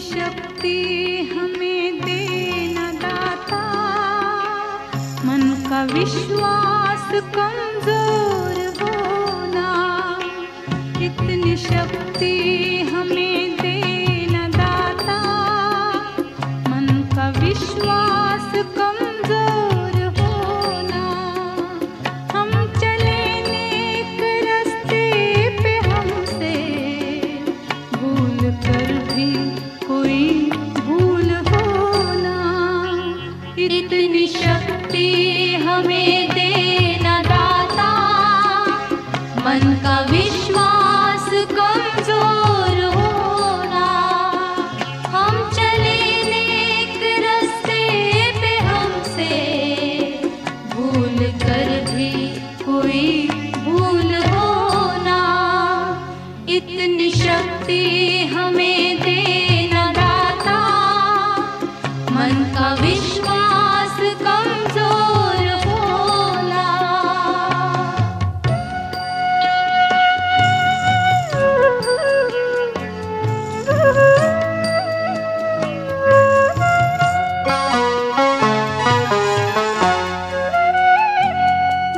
शक्ति हमें देना दाता, मन का विश्वास कमजोर होना। इतनी शक्ति हमें देना दाता, मन का विश्वास कमजोर होना। हम चले नेक रास्ते पे, हमसे भूल कर भी कोई भूल होना। इतनी शक्ति हमें देना दाता, मन का विश्वास कमजोर होना। हम चले नेक रास्ते पे, हमसे भूल कर भी कोई भूल होना। इतनी शक्ति हमें देना दाता, मन का विश्वास कमजोर होना।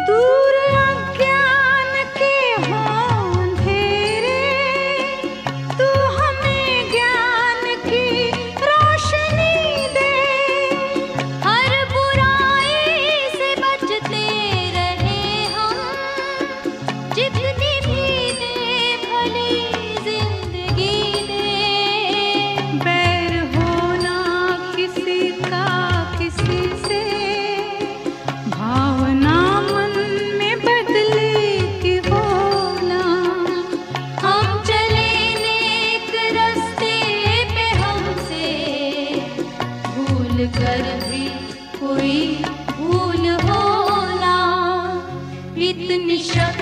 दूर अज्ञान के हों अंधेरे, तू हमें ज्ञान की रोशनी दे। हर बुराई से बचते रहे हम, जितनी भी दे भली जिंदगी दे। बैर होना किसी का किसी से, भावना मन में बदले की होना। हम चले नेक रास्ते पे, हमसे भूल कर भी कोई भूल होना। इतनी शक्ति